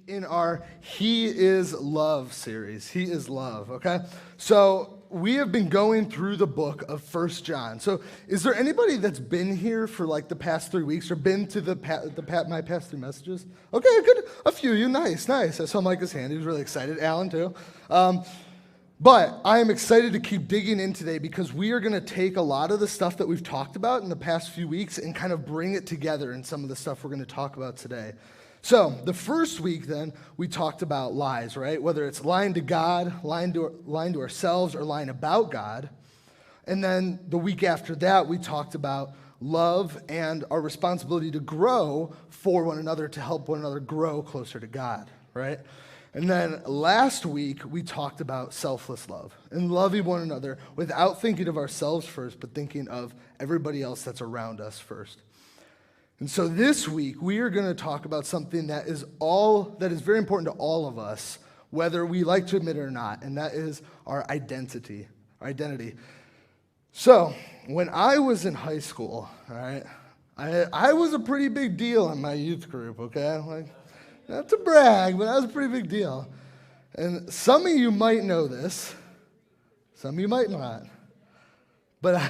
In our He is Love series. He is Love, okay? So we have been going through the book of First John. So is there anybody that's been here for like the past 3 weeks or been to my past 3 messages? Okay, good. A few of you. Nice. I saw Micah's hand. He was really excited. Alan, too. But I am excited to keep digging in today because we are going to take a lot of the stuff that we've talked about in the past few weeks and kind of bring it together in some of the stuff we're going to talk about today. So the first week, then, we talked about lies, right? Whether it's lying to God, lying to ourselves, or lying about God. And then the week after that, we talked about love and our responsibility to grow for one another, to help one another grow closer to God, right? And then last week, we talked about selfless love and loving one another without thinking of ourselves first, but thinking of everybody else that's around us first. And so this week, we are going to talk about something that is very important to all of us, whether we like to admit it or not, and that is our identity. So when I was in high school, all right, I was a pretty big deal in my youth group, okay? Like, not to brag, but I was a pretty big deal. And some of you might know this. Some of you might not. But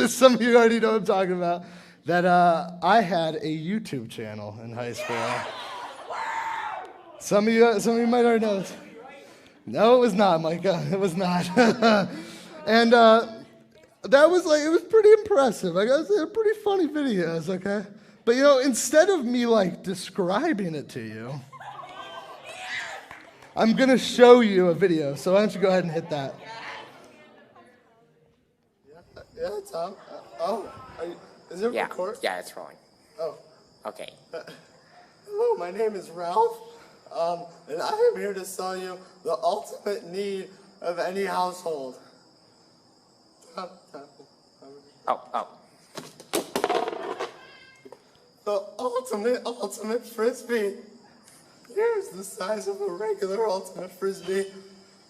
some of you already know what I'm talking about. That I had a YouTube channel in high school. Some of you might already know this. No, it was not, Micah. It was not. And that was it was pretty impressive. I guess they're pretty funny videos, okay? But instead of me describing it to you, I'm gonna show you a video. So why don't you go ahead and hit that? Yeah, Tom. Is it recording? Yeah, it's rolling. Oh. Okay. Hello, my name is Ralph, and I am here to sell you the ultimate need of any household. Oh. The ultimate Frisbee. Here's the size of a regular ultimate Frisbee,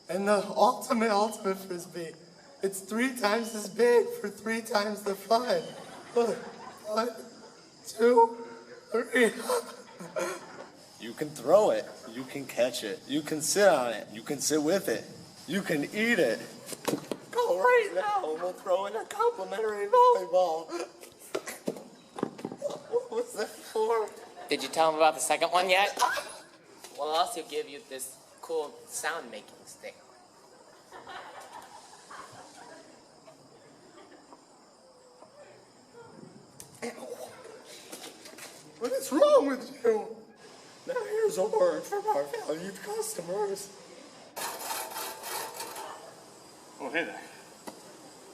and the ultimate Frisbee. It's 3 times as big for 3 times the fun. Look, 1, 2, 3. You can throw it. You can catch it. You can sit on it. You can sit with it. You can eat it. Go right now and we'll throw in a complimentary volleyball. What was that for? Did you tell him about the second one yet? Well, I'll also give you this cool sound-making stick. What is wrong with you? Now here's a word from our valued customers. Oh, hey there.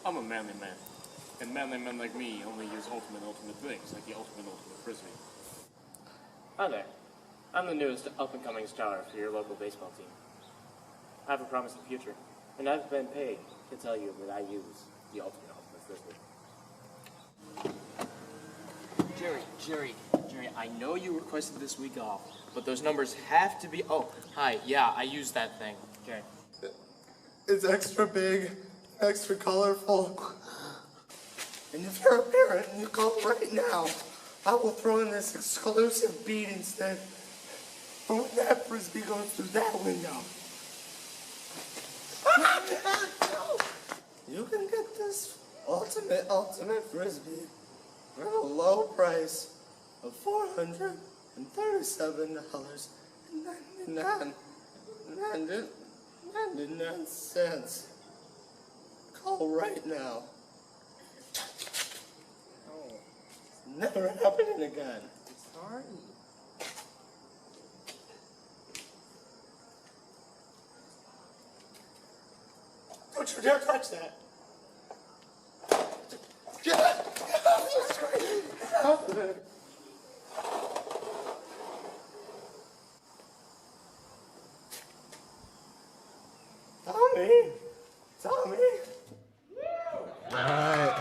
I'm a manly man. And manly men like me only use ultimate things, like the ultimate Frisbee. Hi there. I'm the newest up-and-coming star for your local baseball team. I have a promising future, and I've been paid to tell you that I use the ultimate Frisbee. Jerry, I know you requested this week off, but those numbers have to be... Oh, hi, yeah, I used that thing. Jerry. It's extra big, extra colorful. And if you're a parent and you call right now, I will throw in this exclusive bead instead. But when that Frisbee goes through that window, you can get this ultimate Frisbee for a low price of $437.99. Call right now. Oh, it's never happening again. Sorry. Don't you dare touch that. Get out of there. Tommy. All right.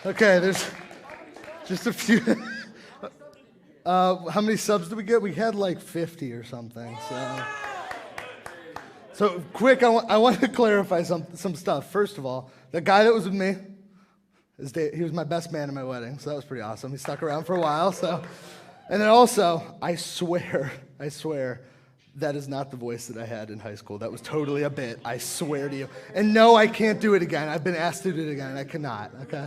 Okay, there's just a few. How many subs did we get? We had 50 or something. So quick, I want to clarify some stuff. First of all, the guy that was with me, he was my best man at my wedding, so that was pretty awesome. He stuck around for a while. So And then also, I swear, that is not the voice that I had in high school. That was totally a bit. I swear to you. And no, I can't do it again. I've been asked to do it again, and I cannot, okay?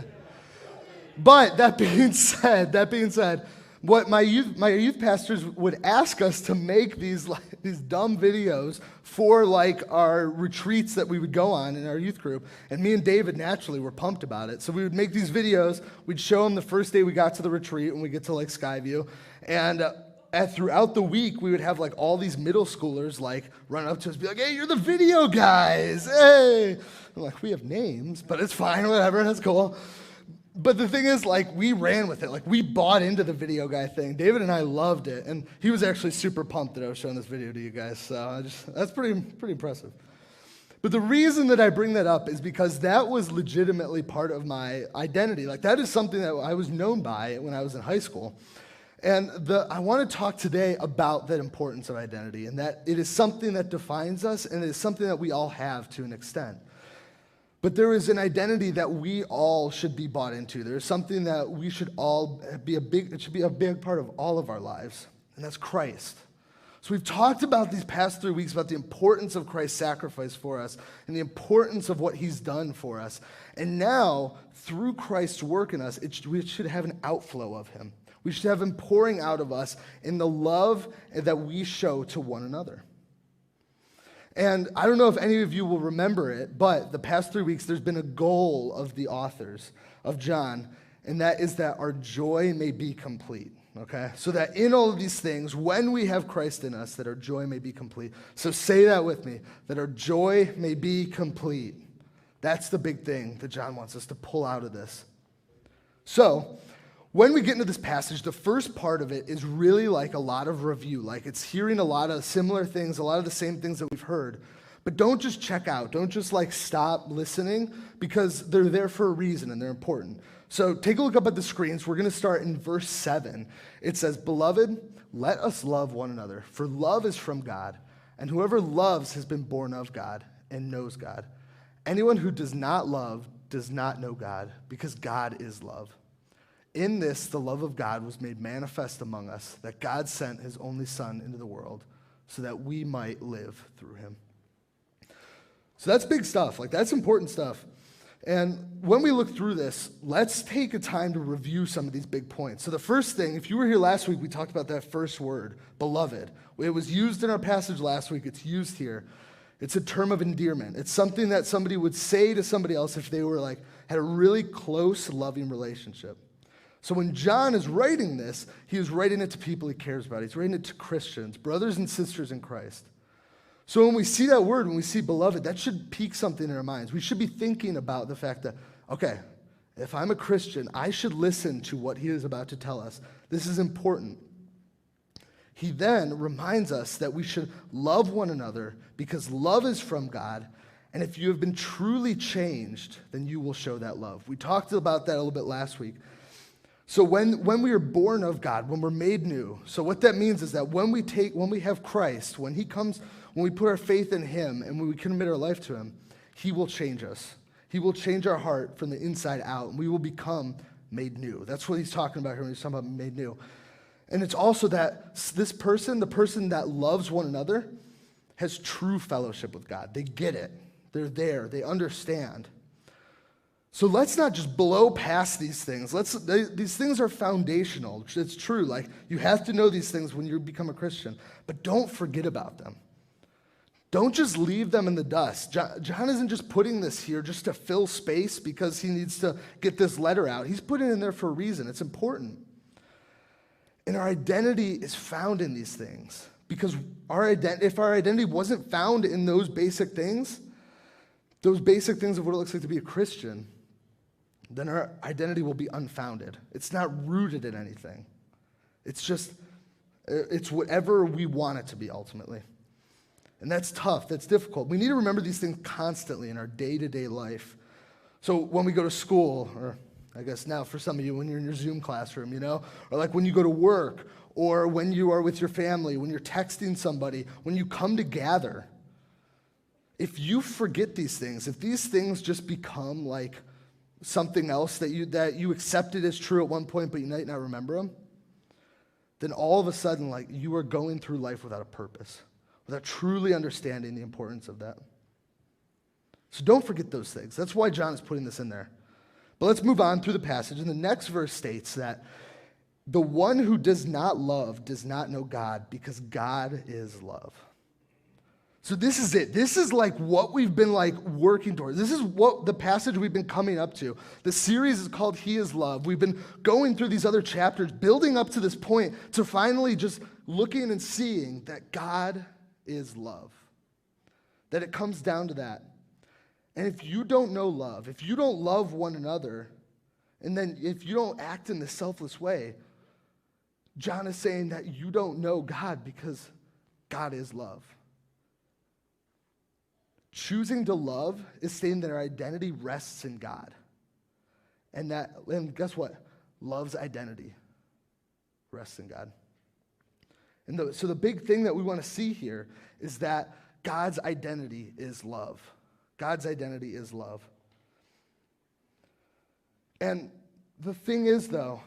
But that being said, what my youth pastors would ask us to make these dumb videos for like our retreats that we would go on in our youth group. And me and David naturally were pumped about it. So we would make these videos. We'd show them the first day we got to the retreat when we get to like Skyview. And throughout the week, we would have like all these middle schoolers like run up to us, be like, "Hey, you're the video guys. Hey." I'm like, "We have names, but it's fine, whatever, that's cool." But the thing is, like, we ran with it. Like, we bought into the video guy thing. David and I loved it, and he was actually super pumped that I was showing this video to you guys. So that's pretty impressive. But the reason that I bring that up is because that was legitimately part of my identity. Like, that is something that I was known by when I was in high school. And I want to talk today about that importance of identity, and that it is something that defines us, and it is something that we all have to an extent. But there is an identity that we all should be bought into. There is something that we should all it should be a big part of all of our lives, and that's Christ. So we've talked about these past 3 weeks about the importance of Christ's sacrifice for us and the importance of what he's done for us. And now, through Christ's work in us, we should have an outflow of him. We should have him pouring out of us in the love that we show to one another. And I don't know if any of you will remember it, but the past 3 weeks, there's been a goal of the authors of John, and that is that our joy may be complete, okay? So that in all of these things, when we have Christ in us, that our joy may be complete. So say that with me, that our joy may be complete. That's the big thing that John wants us to pull out of this. So, when we get into this passage, the first part of it is really like a lot of review. Like it's hearing a lot of similar things, a lot of the same things that we've heard. But don't just check out. Don't just like stop listening, because they're there for a reason and they're important. So take a look up at the screens. We're going to start in verse 7. It says, "Beloved, let us love one another, for love is from God. And whoever loves has been born of God and knows God. Anyone who does not love does not know God, because God is love. In this, the love of God was made manifest among us, that God sent his only Son into the world so that we might live through him." So that's big stuff. Like, that's important stuff. And when we look through this, let's take a time to review some of these big points. So the first thing, if you were here last week, we talked about that first word, beloved. It was used in our passage last week. It's used here. It's a term of endearment. It's something that somebody would say to somebody else if they were like, had a really close, loving relationship. So when John is writing this, he is writing it to people he cares about. He's writing it to Christians, brothers and sisters in Christ. So when we see that word, when we see beloved, that should pique something in our minds. We should be thinking about the fact that, okay, if I'm a Christian, I should listen to what he is about to tell us. This is important. He then reminds us that we should love one another because love is from God. And if you have been truly changed, then you will show that love. We talked about that a little bit last week. So when we are born of God, when we're made new, so what that means is that when we have Christ, when he comes, when we put our faith in him and when we commit our life to him, he will change us. He will change our heart from the inside out, and we will become made new. That's what he's talking about here when he's talking about made new. And it's also that this person, the person that loves one another, has true fellowship with God. They get it. They're there. They understand. So let's not just blow past these things. These things are foundational. It's true. Like, you have to know these things when you become a Christian. But don't forget about them. Don't just leave them in the dust. John isn't just putting this here just to fill space because he needs to get this letter out. He's putting it in there for a reason. It's important. And our identity is found in these things. Because if our identity wasn't found in those basic things of what it looks like to be a Christian, then our identity will be unfounded. It's not rooted in anything. It's whatever we want it to be ultimately. And that's tough, that's difficult. We need to remember these things constantly in our day-to-day life. So when we go to school, or I guess now for some of you when you're in your Zoom classroom, or like when you go to work, or when you are with your family, when you're texting somebody, when you come to gather, if you forget these things, if these things just become like something else that you accepted as true at one point, but you might not remember them, then all of a sudden, like, you are going through life without a purpose, without truly understanding the importance of that. So don't forget those things. That's why John is putting this in there. But let's move on through the passage. And the next verse states that the one who does not love does not know God, because God is love. So this is it. This is like what we've been like working towards. This is what the passage we've been coming up to. The series is called He is Love. We've been going through these other chapters, building up to this point to finally just looking and seeing that God is love. That it comes down to that. And if you don't know love, if you don't love one another, and then if you don't act in this selfless way, John is saying that you don't know God, because God is love. Choosing to love is saying that our identity rests in God. And guess what? Love's identity rests in God. And so the big thing that we want to see here is that God's identity is love. God's identity is love. And the thing is, though,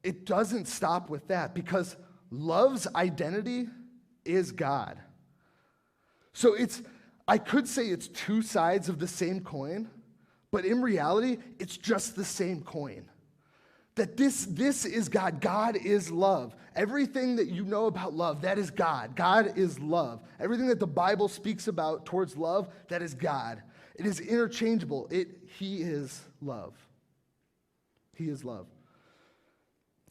it doesn't stop with that, because love's identity is God. So I could say it's two sides of the same coin, but in reality, it's just the same coin. That this is God. God is love. Everything that you know about love, that is God. God is love. Everything that the Bible speaks about towards love, that is God. It is interchangeable. He is love. He is love.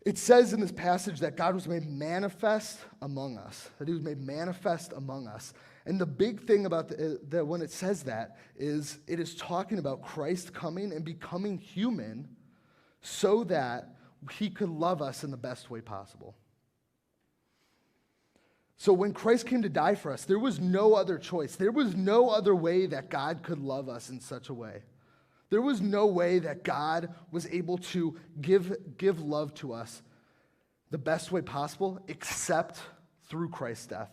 It says in this passage that God was made manifest among us, that he was made manifest among us. And the big thing about that when it says that is it is talking about Christ coming and becoming human so that he could love us in the best way possible. So when Christ came to die for us, there was no other choice. There was no other way that God could love us in such a way. There was no way that God was able to give love to us the best way possible except through Christ's death.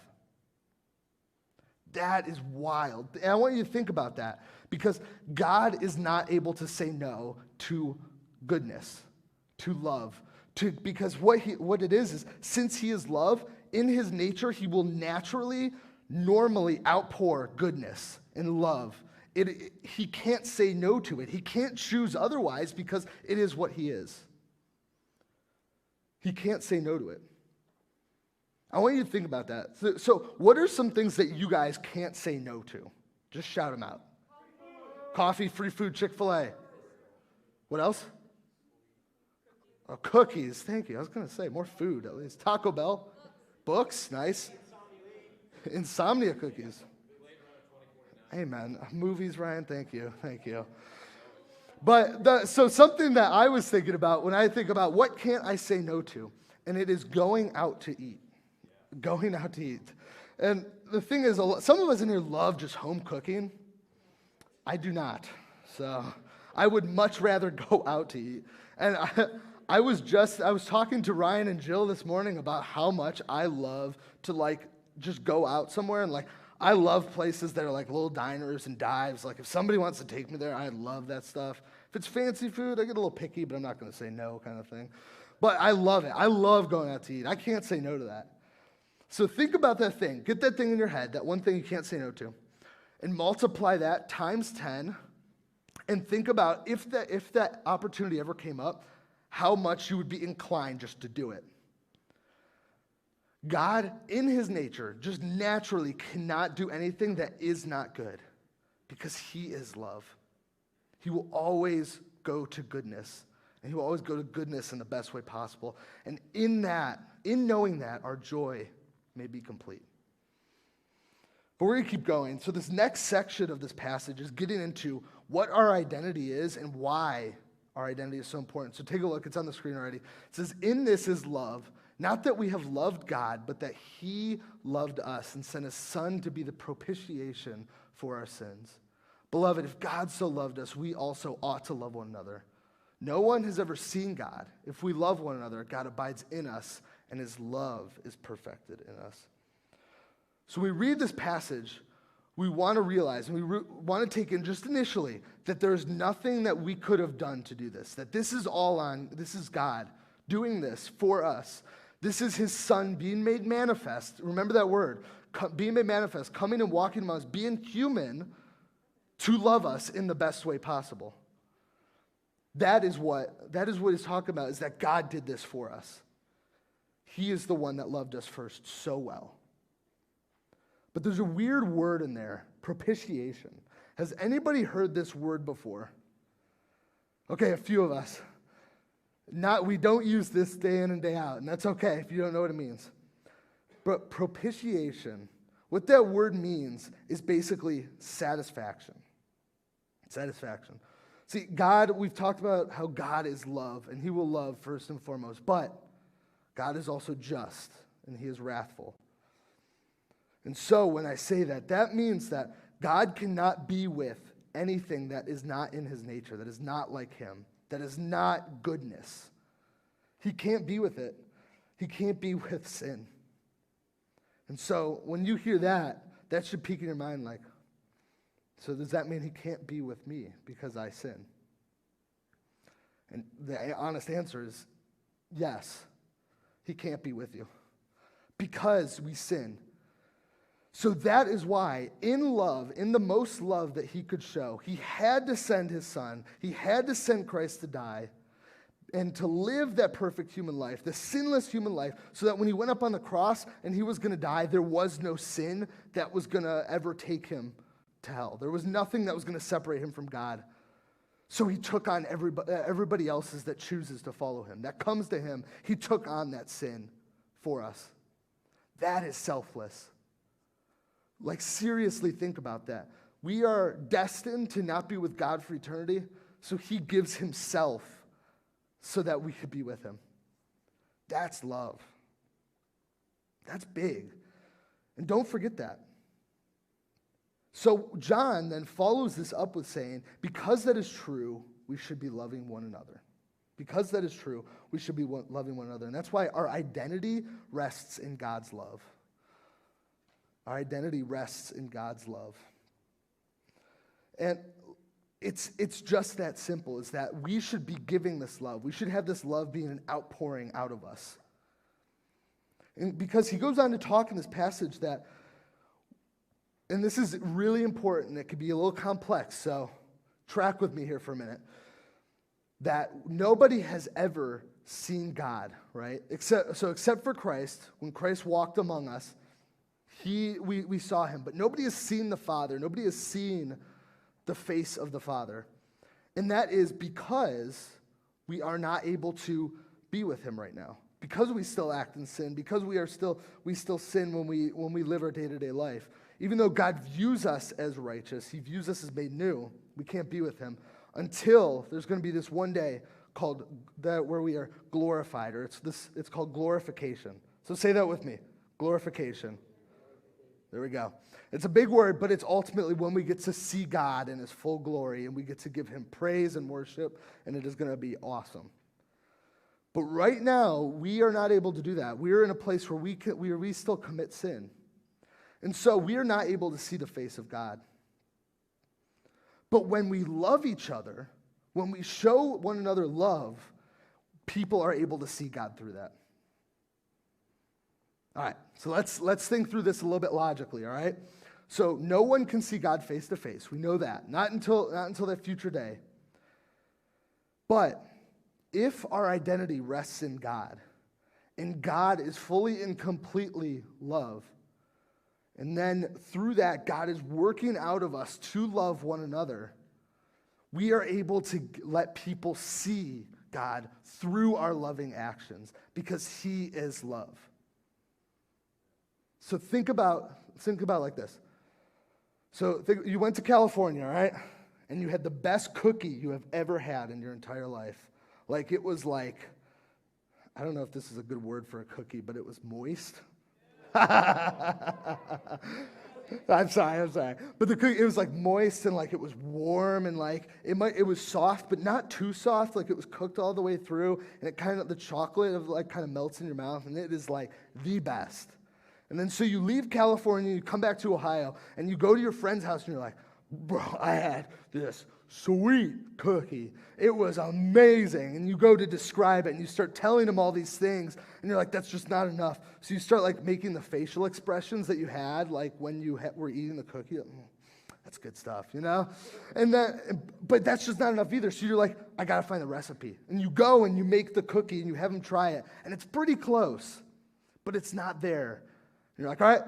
That is wild. And I want you to think about that, because God is not able to say no to goodness, to love, because what it is since he is love, in his nature, he will normally outpour goodness and love. He can't say no to it. He can't choose otherwise, because it is what he is. He can't say no to it. I want you to think about that. So what are some things that you guys can't say no to? Just shout them out. Coffee, free food, Chick-fil-A. What else? Oh, cookies. Thank you. I was going to say more food, at least. Taco Bell. Books. Nice. Insomnia cookies. Amen. Movies, Ryan. Thank you. Thank you. But so something that I was thinking about when I think about what can't I say no to, and it is going out to eat. Going out to eat. And the thing is, some of us in here love just home cooking. I do not. So I would much rather go out to eat. And I was talking to Ryan and Jill this morning about how much I love to just go out somewhere, and I love places that are like little diners and dives. Like if somebody wants to take me there, I love that stuff. If it's fancy food, I get a little picky, but I'm not going to say no kind of thing. But I love it. I love going out to eat. I can't say no to that. So think about that thing. Get that thing in your head, that one thing you can't say no to, and multiply that times 10, and think about if that opportunity ever came up, how much you would be inclined just to do it. God, in his nature, just naturally cannot do anything that is not good, because he is love. He will always go to goodness, and he will always go to goodness in the best way possible. And in knowing that, our joy may be complete. But we're going to keep going. So this next section of this passage is getting into what our identity is and why our identity is so important. So take a look. It's on the screen already. It says, in this is love, not that we have loved God, but that he loved us and sent his son to be the propitiation for our sins. Beloved, if God so loved us, we also ought to love one another. No one has ever seen God. If we love one another, God abides in us, and his love is perfected in us. So we read this passage, we want to realize, and we want to take in just initially, that there's nothing that we could have done to do this, that this is God doing this for us. This is his son being made manifest. Remember that word, being made manifest, coming and walking among us, being human to love us in the best way possible. That is what he's talking about, is that God did this for us. He is the one that loved us first so well. But there's a weird word in there, propitiation. Has anybody heard this word before? Okay, a few of us. We don't use this day in and day out, and that's okay if you don't know what it means. But propitiation, what that word means is basically satisfaction. Satisfaction. See, God, we've talked about how God is love, and he will love first and foremost, but God is also just, and he is wrathful. And so when I say that, that means that God cannot be with anything that is not in his nature, that is not like him, that is not goodness. He can't be with it. He can't be with sin. And so when you hear that, that should pique in your mind like, so does that mean he can't be with me because I sin? And the honest answer is yes, he can't be with you because we sin. So that is why, in love, in the most love that he could show, he had to send his son, he had to send Christ to die, and to live that perfect human life, the sinless human life, so that when he went up on the cross and he was going to die, there was no sin that was going to ever take him to hell. There was nothing that was going to separate him from God. So he took on everybody else's that chooses to follow him, that comes to him. He took on that sin for us. That is selfless. Like, seriously think about that. We are destined to not be with God for eternity, so he gives himself so that we could be with him. That's love. That's big. And don't forget that. So John then follows this up with saying, because that is true, we should be loving one another. Because that is true, we should be loving one another. And that's why our identity rests in God's love. Our identity rests in God's love. And it's just that simple, is that we should be giving this love. We should have this love being an outpouring out of us. And because he goes on to talk in this passage that, and this is really important, it could be a little complex, so track with me here for a minute, that nobody has ever seen God, right? Except for Christ. When Christ walked among us, we saw him, but nobody has seen the Father. Nobody has seen the face of the Father. And that is because we are not able to be with him right now. Because we still act in sin, because we still sin when we live our day-to-day life. Even though God views us as righteous, he views us as made new, we can't be with him until there's going to be this one day called that where we are glorified, or it's called glorification. So say that with me. Glorification. There we go. It's a big word, but it's ultimately when we get to see God in his full glory and we get to give him praise and worship, and it is going to be awesome. But right now, we are not able to do that. We are in a place where we still commit sin. And so we are not able to see the face of God. But when we love each other, when we show one another love, people are able to see God through that. All right, so let's think through this a little bit logically, all right? So no one can see God face to face. We know that. Not until that future day. But if our identity rests in God, and God is fully and completely love, and then through that, God is working out of us to love one another, we are able to let people see God through our loving actions because he is love. So think about like this. So you went to California, right? And you had the best cookie you have ever had in your entire life. Like it was like, I don't know if this is a good word for a cookie, but it was moist. I'm sorry. But the cookie, it was like moist and like it was warm and like it was soft, but not too soft. Like it was cooked all the way through, and it the chocolate like kind of melts in your mouth, and it is like the best. And then so you leave California, you come back to Ohio, and you go to your friend's house, and you're like, bro, I had this sweet cookie. It was amazing. And you go to describe it and you start telling them all these things and you're like, that's just not enough. So you start like making the facial expressions that you had like when you were eating the cookie. That's good stuff, you know? But that's just not enough either. So you're like, I gotta find the recipe. And you go and you make the cookie and you have them try it. And it's pretty close, but it's not there. And you're like, all right,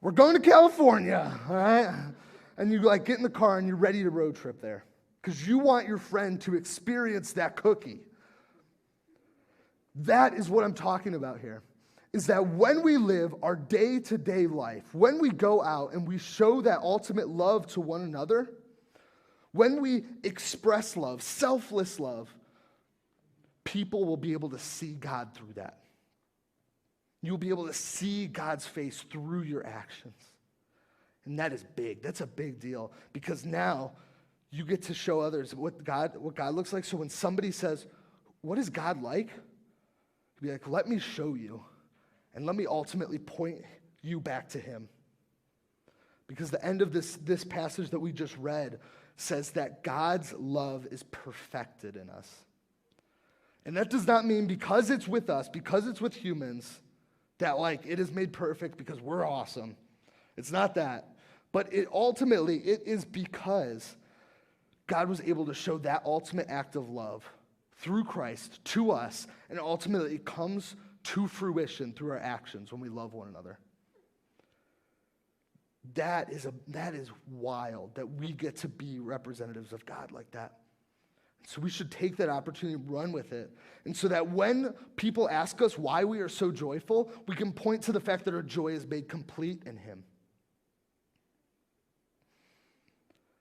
we're going to California, all right? And you like get in the car and you're ready to road trip there because you want your friend to experience that cookie. That is what I'm talking about here, is that when we live our day-to-day life, when we go out and we show that ultimate love to one another, when we express love, selfless love, people will be able to see God through that. You'll be able to see God's face through your actions. And that is big. That's a big deal because now you get to show others what God looks like. So when somebody says, what is God like? You'll be like, let me show you. And let me ultimately point you back to him. Because the end of this passage that we just read says that God's love is perfected in us. And that does not mean because it's with us, because it's with humans, that like it is made perfect because we're awesome. It's not that. But it is because God was able to show that ultimate act of love through Christ to us, and ultimately it comes to fruition through our actions when we love one another. That is wild that we get to be representatives of God like that. So we should take that opportunity and run with it. And so that when people ask us why we are so joyful, we can point to the fact that our joy is made complete in him.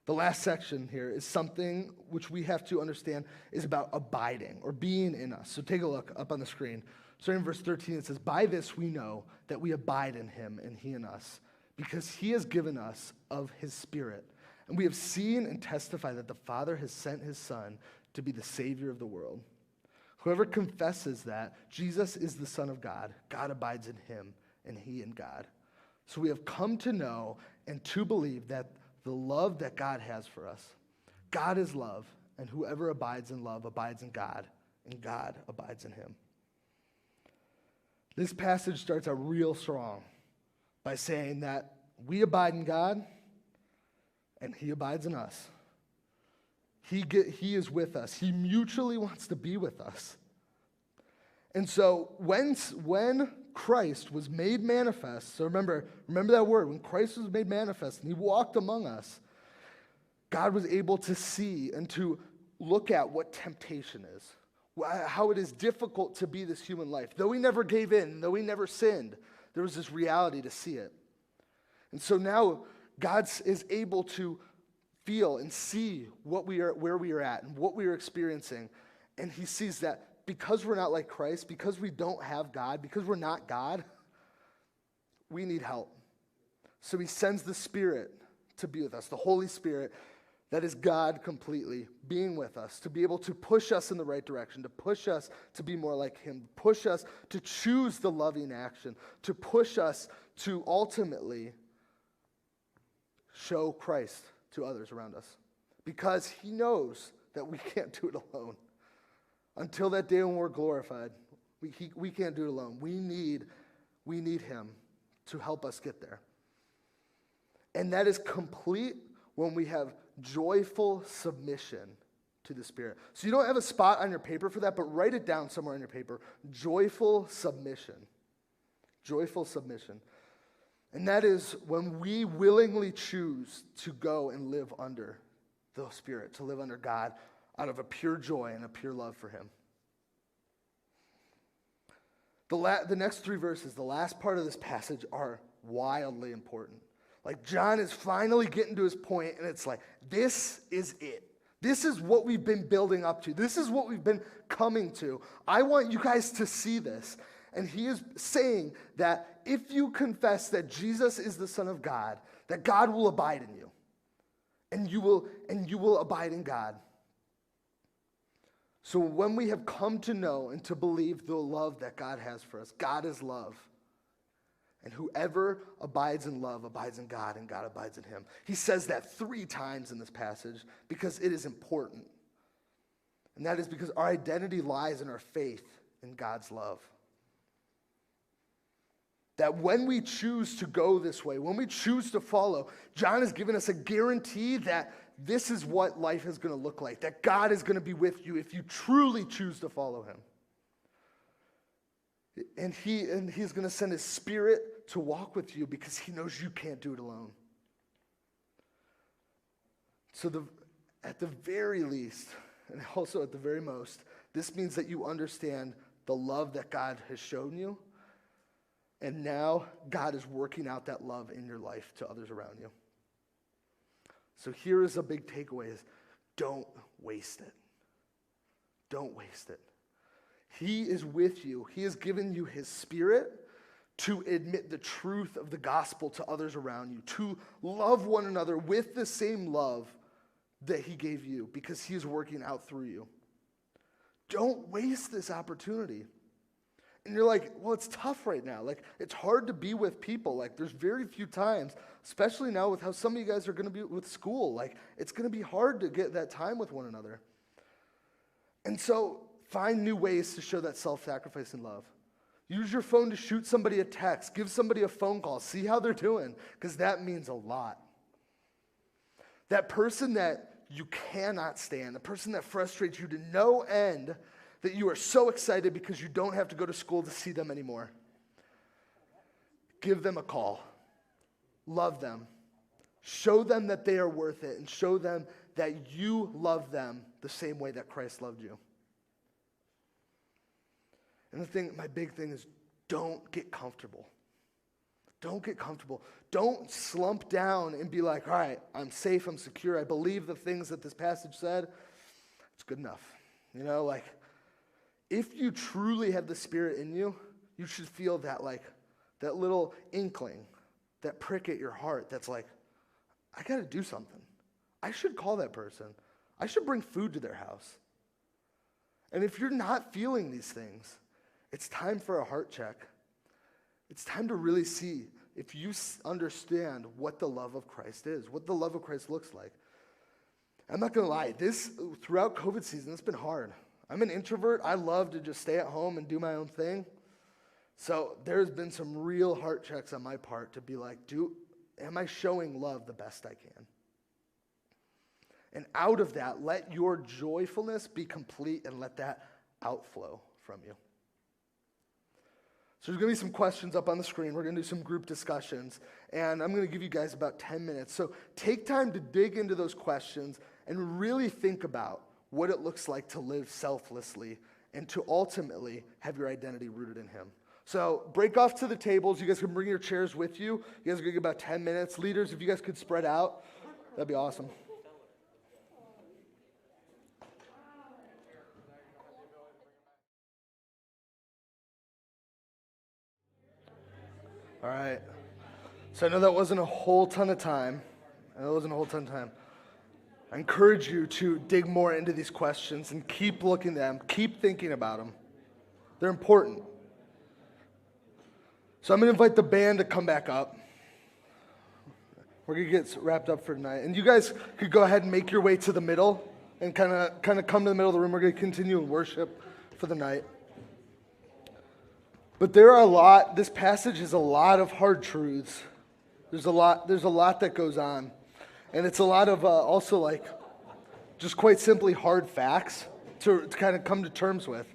The last section here is something which we have to understand is about abiding or being in us. So take a look up on the screen. Starting in verse 13, it says, by this we know that we abide in him and he in us, because he has given us of his Spirit. And we have seen and testified that the Father has sent his Son to be the Savior of the world. Whoever confesses that Jesus is the Son of God, God abides in him and he in God. So we have come to know and to believe that the love that God has for us, God is love, and whoever abides in love abides in God, and God abides in him. This passage starts out real strong by saying that we abide in God and he abides in us. He is with us. He mutually wants to be with us. And so when Christ was made manifest, so remember that word, when Christ was made manifest and he walked among us, God was able to see and to look at what temptation is. How it is difficult to be this human life. Though he never gave in, though he never sinned, there was this reality to see it. And so now God is able to feel and see where we are at and what we are experiencing. And he sees that because we're not like Christ, because we don't have God, because we're not God, we need help. So he sends the Spirit to be with us, the Holy Spirit, that is God completely being with us, to be able to push us in the right direction, to push us to be more like him, push us to choose the loving action, to push us to ultimately show Christ to others around us. Because he knows that we can't do it alone. Until that day when we're glorified, we can't do it alone. We need him to help us get there. And that is complete when we have joyful submission to the Spirit. So you don't have a spot on your paper for that, but write it down somewhere on your paper. Joyful submission. Joyful submission. And that is when we willingly choose to go and live under the Spirit, to live under God out of a pure joy and a pure love for him. The next three verses, the last part of this passage, are wildly important. Like John is finally getting to his point, and it's like, this is it. This is what we've been building up to. This is what we've been coming to. I want you guys to see this. And he is saying that if you confess that Jesus is the Son of God, that God will abide in you. And you will abide in God. So when we have come to know and to believe the love that God has for us, God is love. And whoever abides in love abides in God, and God abides in him. He says that 3 times in this passage because it is important. And that is because our identity lies in our faith in God's love. That when we choose to go this way, when we choose to follow, John has given us a guarantee that this is what life is going to look like, that God is going to be with you if you truly choose to follow him. And he's going to send his Spirit to walk with you because he knows you can't do it alone. So at the very least, and also at the very most, this means that you understand the love that God has shown you. And now God is working out that love in your life to others around you. So here is a big takeaway is don't waste it. Don't waste it. He is with you. He has given you his Spirit to admit the truth of the gospel to others around you, to love one another with the same love that he gave you because he is working out through you. Don't waste this opportunity. And you're like, well, it's tough right now. Like, it's hard to be with people. Like, there's very few times, especially now with how some of you guys are going to be with school. Like, it's going to be hard to get that time with one another. And so, find new ways to show that self-sacrifice and love. Use your phone to shoot somebody a text. Give somebody a phone call. See how they're doing, because that means a lot. That person that you cannot stand, the person that frustrates you to no end, that you are so excited because you don't have to go to school to see them anymore. Give them a call. Love them. Show them that they are worth it, and show them that you love them the same way that Christ loved you. And my big thing is don't get comfortable. Don't get comfortable. Don't slump down and be like, all right, I'm safe, I'm secure, I believe the things that this passage said. It's good enough. You know, like, if you truly have the Spirit in you, you should feel that, like, that little inkling, that prick at your heart that's like, I got to do something. I should call that person. I should bring food to their house. And if you're not feeling these things, it's time for a heart check. It's time to really see if you understand what the love of Christ is, what the love of Christ looks like. I'm not going to lie, throughout COVID season, it's been hard. I'm an introvert. I love to just stay at home and do my own thing. So there's been some real heart checks on my part to be like, am I showing love the best I can? And out of that, let your joyfulness be complete and let that outflow from you. So there's going to be some questions up on the screen. We're going to do some group discussions, and I'm going to give you guys about 10 minutes. So take time to dig into those questions and really think about what it looks like to live selflessly and to ultimately have your identity rooted in him. So break off to the tables. You guys can bring your chairs with you. You guys are going to get about 10 minutes. Leaders, if you guys could spread out, that'd be awesome. All right. So I know that wasn't a whole ton of time. I encourage you to dig more into these questions and keep looking at them, keep thinking about them. They're important. So I'm going to invite the band to come back up. We're going to get wrapped up for tonight. And you guys could go ahead and make your way to the middle and kind of come to the middle of the room. We're going to continue in worship for the night. But this passage has a lot of hard truths. There's a lot that goes on. And it's a lot of also like just quite simply hard facts to kind of come to terms with.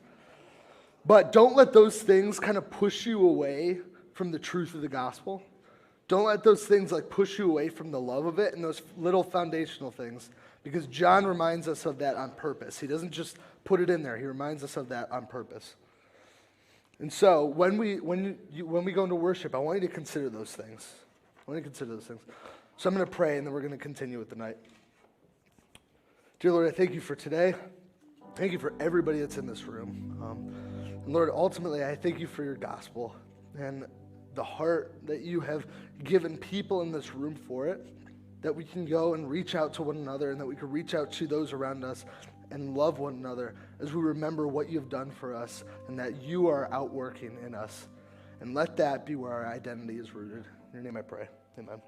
But don't let those things kind of push you away from the truth of the gospel. Don't let those things like push you away from the love of it and those little foundational things, because John reminds us of that on purpose. He doesn't just put it in there. He reminds us of that on purpose. And so when we go into worship, I want you to consider those things. So I'm going to pray, and then we're going to continue with the night. Dear Lord, I thank you for today. Thank you for everybody that's in this room. And Lord, ultimately, I thank you for your gospel and the heart that you have given people in this room for it, that we can go and reach out to one another and that we can reach out to those around us and love one another as we remember what you've done for us and that you are outworking in us. And let that be where our identity is rooted. In your name I pray. Amen.